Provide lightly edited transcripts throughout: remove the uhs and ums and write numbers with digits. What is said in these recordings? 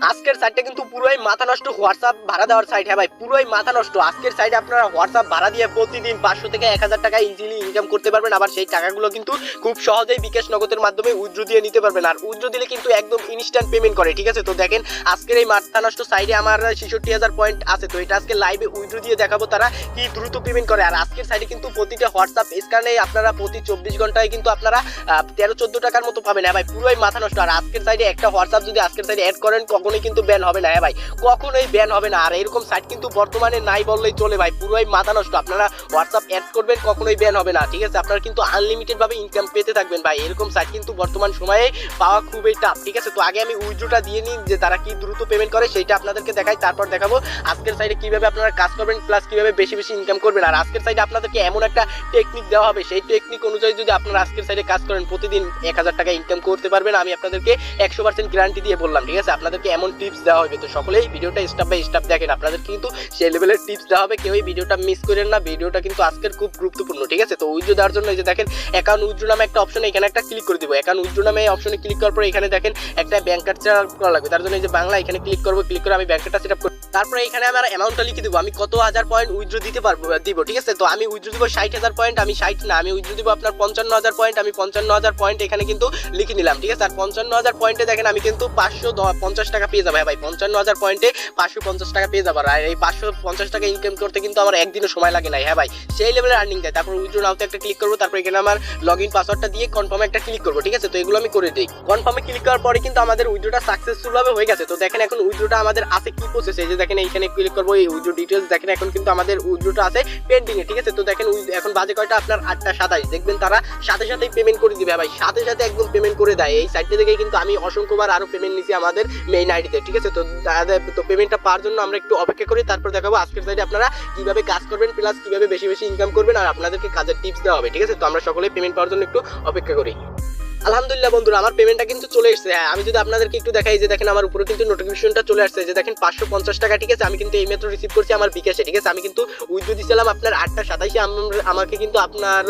আজকের সাইটটা কিন্তু পুরোই মাথা নষ্ট হোয়াটসঅ্যাপ ভাড়া দেওয়ার সাইট। হ্যাঁ ভাই, পুরোই মাথা নষ্ট। আজকের সাইটে আপনারা হোয়াটসঅ্যাপ ভাড়া দিয়ে প্রতিদিন 500 থেকে 1000 টাকা ইজিলি ইনকাম করতে পারবেন। আবার সেই টাকাগুলো কিন্তু খুব সহজেই বিকাশ নগদের মাধ্যমে উইথড্র দিয়ে নিতে পারবেন। আর উইথড্র দিলে কিন্তু একদম ইনস্ট্যান্ট পেমেন্ট করে, ঠিক আছে। তো দেখেন আজকের এই মাথা নষ্ট সাইটে আমার 66,000 পয়েন্ট আছে। তো এটা আজকে লাইভে উইথড্র দিয়ে দেখাবো তারা কি দ্রুত পেমেন্ট করে। আর আজকের সাইটে কিন্তু প্রতিটা হোয়াটসঅ্যাপ স্ক্যানে আপনারা প্রতি 24 ঘন্টায় কিন্তু আপনারা 13-14 টাকার মতো পাবেন। হ্যাঁ ভাই, পুরোই মাথা নষ্ট। আর আজকের সাইটে একটা হোয়াটসঅ্যাপ যদি আজকের সাইটে অ্যাড করেন কখনোই কিন্তু ব্যান হবে না। হ্যাঁ ভাই, কখনোই ব্যান হবে না। আর এরকম সাইট কিন্তু বর্তমানে নাই বললেই চলে ভাই, পুরোই মাথা নষ্ট। আপনারা হোয়াটসঅ্যাপ অ্যাড করবেন কখনোই ব্যান হবে না, ঠিক আছে। আপনারা কিন্তু আনলিমিটেড ভাবে ইনকাম পেতে থাকবেন ভাই। এরকম সাইট কিন্তু বর্তমান সময়ে পাওয়া খুবই টাফ, ঠিক আছে। তো আগে আমি উইথড্রটা দিয়ে নিই যে তারা কি দ্রুত পেমেন্ট করে সেইটা আপনাদেরকে দেখাই, তারপর দেখাবো আজকের সাইটে কিভাবে আপনারা কাজ করবেন প্লাস কিভাবে বেশি বেশি ইনকাম করবেন। আর আজকের সাইটে আপনাদেরকে এমন একটা টেকনিক দেওয়া হবে, সেই টেকনিক অনুযায়ী যদি আপনারা আজকের সাইটে কাজ করেন প্রতিদিন 1000 টাকা ইনকাম করতে পারবেন। আমি আপনাদেরকে 100% গ্যারান্টি দিয়ে বললাম, ঠিক আছে। আপনাদেরকে এমন টিপস দেওয়া হবে, তো সকলেই ভিডিওটা স্টেপ বাই স্টেপ দেখেন। আপনাদের কিন্তু সেই লেভেলের টিপস দেওয়া হবে, কেউই ভিডিওটা মিস করেন না। ভিডিওটা কিন্তু আজকের খুব গুরুত্বপূর্ণ, ঠিক আছে। তো উইথড্র দেওয়ার জন্য এই যে দেখেন অ্যাকাউন্ট উইথড্র নামে একটা অপশন, এখানে একটা ক্লিক করে দিব। অ্যাকাউন্ট উইথড্র নামে অপশনে ক্লিক করার পরে এখানে দেখেন একটা ব্যাংক কার্ড করা লাগবে। তার জন্য এই যে বাংলা এখানে ক্লিক করবো, ক্লিক করে আমি ব্যাংক কার্ডটা সেট আপ করব। তারপরে এখানে আমার অ্যামাউন্টটা লিখে দিব, আমি কত হাজার পয়েন্ট উইথড্র দিতে পারবো দিব, ঠিক আছে। তো আমি উইথড্র দিব 60,000 পয়েন্ট, আমি 60 না, আমি উইথড্র দিব আপনার 55,000 পয়েন্ট। আমি 55,000 পয়েন্ট এখানে কিন্তু লিখে নিলাম, ঠিক আছে। আর 55,000 পয়েন্টে দেখেন আমি কিন্তু 550 টাকা পেয়ে যাবো। হ্যাঁ ভাই, 55,000 পয়েন্টে 550 টাকা পেয়ে যাবো। আর এই 550 টাকা ইনকাম করতে কিন্তু আমার একদিনও সময় লাগে না। হ্যাঁ ভাই, সেই লেভেলের আর্নিং দেয়। তারপর উইথড্র নাওতে একটা ক্লিক করবো, তারপর এখানে আমার লগ ইন পাসওয়ার্ডটা দিয়ে কনফার্মে একটা ক্লিক করবো, ঠিক আছে। তো এগুলো আমি করে দিই। কনফার্মে ক্লিক করার পরে কিন্তু আমাদের উইথড্রটা সাকসেসফুল ভাবে হয়ে গেছে। তো দেখেন এখন উইথড্রটা আমাদের আছে কি প্রসেস, এই যে দেখেন এইখানে ক্লিক করবো, এই উইথড্র ডিটেইলস দেখেন এখন কিন্তু আমাদের উইথড্রটা আছে পেন্ডিং এ, ঠিক আছে। তো দেখেন এখন বাজে কয়টা আপনার 8টা 27, দেখবেন তারা সাথে সাথেই পেমেন্ট করে দিবে ভাই, সাথে সাথে একদম পেমেন্ট করে দেয়। এই সাইটটা থেকে কিন্তু আমি অসংখ্যবার আরো পেমেন্ট নিছি আমাদের মেইন আইডিতে, ঠিক আছে। তো পেমেন্টটা পাওয়ার জন্য আমরা একটু অপেক্ষা করি, তারপর দেখাবো আজকের সাইটে আপনারা কিভাবে কাজ করবেন প্লাস কিভাবে বেশি বেশি ইনকাম করবেন। আর আপনাদেরকে কাজের টিপস দেওয়া হবে, ঠিক আছে। তো আমরা সকলেই পেমেন্ট পাওয়ার জন্য একটু অপেক্ষা করি। আলহামদুলিল্লাহ বন্ধুরা, আমার পেমেন্টটা কিন্তু চলে এসেছে। হ্যাঁ, আমি যদি আপনাদেরকে একটু দেখাই যে দেখেন আমার উপরে কিন্তু নোটিফিকেশনটা চলে আসছে, যে দেখেন 550 টাকা, ঠিক আছে। আমি কিন্তু এই মাত্র রিসিভ করছি আমার বিকাশে, ঠিক আছে। আমি কিন্তু উইথড্র দিয়েছিলাম আপনার 8টা 27-এ, আমাকে কিন্তু আপনার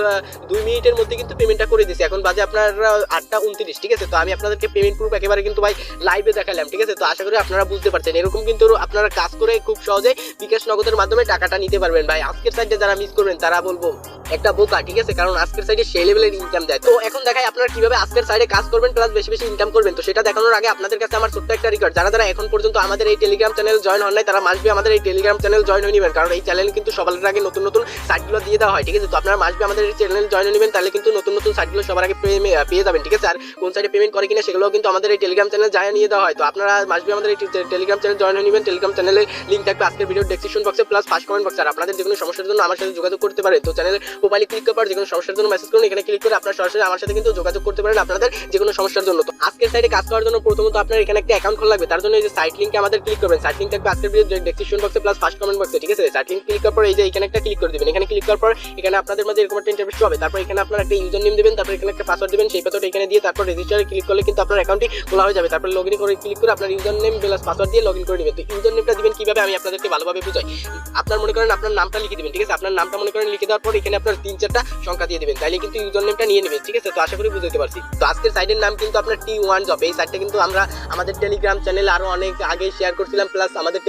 2 মিনিটের মধ্যে কিন্তু পেমেন্টটা করে দিয়েছে। এখন বাজে আপনার 8টা 29, ঠিক আছে। তো আমি আপনাদেরকে পেমেন্ট প্রুফ একেবারে কিন্তু ভাই লাইভে দেখালাম, ঠিক আছে। তো আশা করি আপনারা বুঝতে পারছেন, এরকম কিন্তু আপনারা কাজ করে খুব সহজে বিকাশ নগদের মাধ্যমে টাকাটা নিতে পারবেন ভাই। আজকের সাইডে যারা মিস করবেন তারা বলবো একটা বোকা, ঠিক আছে, কারণ আজকের সাইডে সেই লেভেলের ইনকাম দেয়। তো এখন দেখাই আপনারা কিভাবে আজকের সাইডে কাজ করবেন প্লাস বেশি বেশি ইনকাম করবেন। তো সেটা দেখানোর আগে আপনাদের কাছে আমার ছোট্ট একটা রিকোয়েস্ট, যারা যারা এখন পর্যন্ত আমাদের এই টেলিগ্রাম চ্যানেল জয়েন হন নাই তারা মাসবে আমাদের এই টেলিগ্রাম চ্যানেল জয়েন হয়ে নেবেন, কারণ এই চ্যানেল কিন্তু সবার আগে নতুন নতুন সাইটগুলো দিয়ে দেওয়া হয়, ঠিক আছে। তো আপনারা মাসবে আমাদের এই চ্যানেল জয়েন হয়ে নেবেন, তাহলে কিন্তু নতুন নতুন সাইটগুলো সবার আগে পেয়ে যাবেন, ঠিক আছে। আর কোন সাইটে পেমেন্ট করে কিনা সেগুলোও কিন্তু আমাদের এই টেলিগ্রাম চ্যানেল জানিয়ে দেওয়া হয়। তো আপনারা মাসবে আমাদের এই টেলিগ্রাম চ্যানেল জয়েন হয়ে নেবেন। টেলিগ্রাম চ্যানেলের লিঙ্ক থাকবে আজকের ভিডিও ডেসক্রিপশন বক্সে প্লাস ফার্স্ট কমেন্ট বক্সে। আর আপনাদের যে কোনো সমস্যার জন্য আমার সাথে যোগাযোগ করতে পারেন। তো চ্যানেলের প্রোফাইলে ক্লিক করার পর যে কোনো সমস্যার জন্য মেসেজ করুন, এখানে ক্লিক করে আপনারা সরাসরি আমার সাথে কিন্তু যোগাযোগ করতে পারেন আপনাদের যে কোনো সমস্যার জন্য। তো আজকের সাইটে কাজ করার জন্য প্রথমত আপনার এখানে একটা অ্যাকাউন্ট খোলা লাগবে। তার জন্য এই যে সাইট লিংকে আমাদের ক্লিক করবেন, সাইট লিংক থাকবে আজকের ভিডিও ডেসক্রিপশন বক্সে প্লাস ফার্স্ট কমেন্ট বক্সে, ঠিক আছে। সাইট লিংক ক্লিক করার পর এই যে এখানে একটা ক্লিক করে দিবেন। এখানে ক্লিক করার পর এখানে আপনাদের মাঝে এরকম একটা ইন্টারফেস হবে। তারপর এখানে আপনারা একটা ইউজার নেম দিবেন, তারপর এখানে একটা পাসওয়ার্ড দিবেন, সেই পাসওয়ার্ড এখানে দিয়ে তারপর রেজিস্টারে ক্লিক করলে কিন্তু আপনার অ্যাকাউন্টটি খোলা হয়ে যাবে। তারপর লগইন করে ক্লিক করে আপনার ইউজার নেম প্লাস পাসওয়ার্ড দিয়ে লগইন করে দিবেন। তো ইউজার নেমটা দিবেন কিভাবে আমি আপনাদেরকে ভালোভাবে বুঝাই। আপনার মনে করেন আপনার নামটা লিখে দিবেন, ঠিক আছে। আপনার নামটা মনে করেন লিখে দেওয়ার পর এখানে আপনার 3-4টা সংখ্যা দিয়ে দিবেন, তাইলে কিন্তু ইউজার নেমটা নিয়ে নেবেন, ঠিক আছে। তো আশা করি বুঝতে পারছি। তো আজকের সাইটের নাম কিন্তু আপনার T1 জব। এই সাইটটা কিন্তু আমরা আমাদের টেলিগ্রাম চ্যানেলে আরো অনেক আগে শেয়ার করছিলাম, প্লাস আমাদের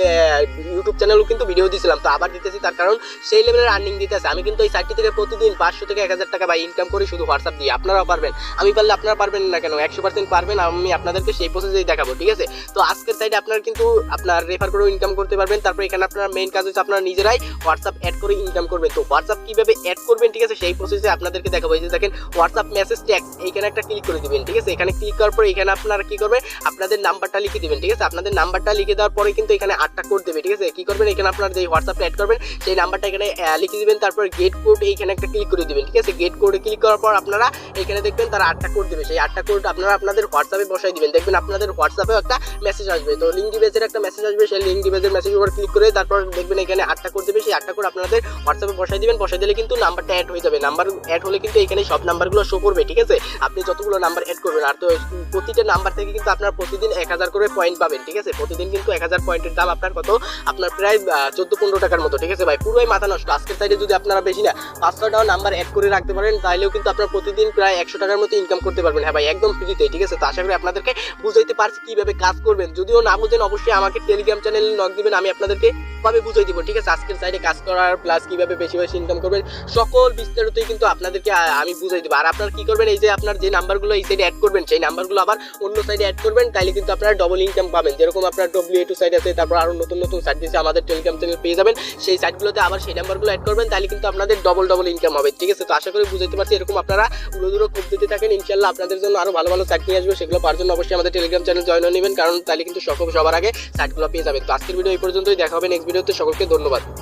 ইউটিউব চ্যানেলেও কিন্তু ভিডিও দিয়েছিলাম। তো আবার দিতেছি, তার কারণ সেই লেভেলের আর্নিং দিতেছে। আমি কিন্তু এই সাইটটি থেকে প্রতিদিন 500 থেকে 1000 টাকা ভাই ইনকাম করি শুধু হোয়াটসঅ্যাপ দিয়ে। আপনারাও পারবেন, আমি পারলে আপনারা পারবেন না কেন? 100% পারবেন। আমি আপনাদেরকে সেই প্রসেসেই দেখাবো, ঠিক আছে। তো আজকের সাইটে আপনারা কিন্তু আপনার রেফার করেও ইনকাম করতে পারবেন। তারপর এখানে আপনার মেইন কাজ হচ্ছে আপনারা নিজেরাই হোয়াটসঅ্যাপ অ্যাড করে ইনকাম করবেন। তো হোয়াটসঅ্যাপ কিভাবে অ্যাড করবেন, ঠিক আছে, সেই প্রসেসে আপনাদেরকে দেখাবো। এই যে দেখেন হোয়াটসঅ্যাপ মেসেজ ট্যাগ, এইখানে একটা ক্লিক করে দিবেন, ঠিক আছে। এখানে ক্লিক করার পর এখানে আপনারা কি করবেন, আপনাদের নাম্বারটা লিখে দিবেন, ঠিক আছে। আপনাদের নাম্বারটা লিখে দেওয়ার পরে কিন্তু এখানে 8টা কোড দেবে, ঠিক আছে। কি করবেন, এখানে আপনার যে হোয়াটসঅ্যাপ অ্যাড করবেন সেই নাম্বারটা এখানে লিখে দিবেন, তারপর গেট কোড এইখানে একটা ক্লিক করে দিবেন, ঠিক আছে। গেট কোডে ক্লিক করার পর আপনারা এখানে দেখবেন তারা 8টা কোড দেবে, সেই 8টা কোড আপনারা আপনাদের হোয়াটসঅ্যাপে বসাই দিবেন। দেখবেন আপনাদের হোয়াটসঅ্যাপেও একটা মেসেজ আসবে, তো লিঙ্ক ডিভাইসের একটা মেসেজ আসবে, সেই লিঙ্ক ডিভাইসের মেসেজের উপর ক্লিক করে তারপর দেখবেন এখানে 8টা কোড দেবে, সেই 8টা কোড আপনাদের হোয়াটসঅ্যাপে বসাই দিবেন। বসাই দিলে কিন্তু নাম্বারটা অ্যাড হয়ে যাবে। নাম্বার অ্যাড হলে কিন্তু এখানে সব নাম্বারগুলো শো করবে, ঠিক আছে। আপনি যতগুলো নাম্বার অ্যাড করবেন, আর তো প্রতিটা নাম্বার থেকে কিন্তু আপনার প্রতিদিন 1000 করে পয়েন্ট পাবেন, ঠিক আছে। প্রতিদিন কিন্তু 1000 পয়েন্টের দাম আপনার কত, আপনার প্রায় 14-15 টাকার মতো, ঠিক আছে ভাই। পুরোই মাথা নষ্ট। আজকের সাইডে যদি আপনারা বেশি না 500টাও নাম্বার অ্যাড করে রাখতে পারেন, তাহলেও কিন্তু আপনার প্রতিদিন প্রায় 100 টাকার মতো ইনকাম করতে পারবেন। হ্যাঁ ভাই, একদম ফ্রিতে, ঠিক আছে। তো আশা করি আপনাদেরকে বুঝাইতে পারছি কিভাবে কাজ করবেন। যদিও না বুঝেন অবশ্যই আমাকে টেলিগ্রাম চ্যানেলে নক দিবেন, আমি আপনাদেরকে ভাবে বুঝাই দিব, ঠিক আছে। আজকের সাইডে কাজ করার প্লাস কিভাবে বেশি বেশি ইনকাম করবেন সকল বিস্তারিতই কিন্তু আপনাদেরকে আমি বুঝাই দেবো। আর আপনারা কি করবেন, এই যে আপনার যে নাম্বারগুলো এই সাইডে অ্যাড করবেন, সেই নাম্বারগুলো আবার অন্য সাইডে অ্যাড করবেন, তাইলে কিন্তু আপনারা ডবল ইনকাম পাবেন। যেরকম আপনার WA2 সাইট আছে, তারপর আরো নতুন নতুন সাইট দিয়েছে আমাদের টেলিগ্রাম চ্যানেল পেয়ে যাবেন, সেই সাইটগুলোতে আবার সেই নাম্বারগুলো অ্যাড করবেন, তাহলে কিন্তু আপনাদের ডবল ইনকাম হবে, ঠিক আছে। তো আশা করি বুঝাইতে পারছি। এরকম আপনারা উড়ো খুব দিতে থাকেন, ইনশাল্লাহ আপনাদের জন্য আরো ভালো ভালো সাইট নিয়ে আসবে। সেগুলো পাওয়ার জন্য অবশ্যই আমাদের টেলিগ্রাম চ্যানেল জয়েন হয়ে নেবেন, কারণ তাহলে কিন্তু সবার আগে সাইটগুলো পেয়ে যাবেন। তো আজকের ভিডিও এই পর্যন্তই, দেখা হবে নেক্সট ভিডিওতে। সকলকে ধন্যবাদ।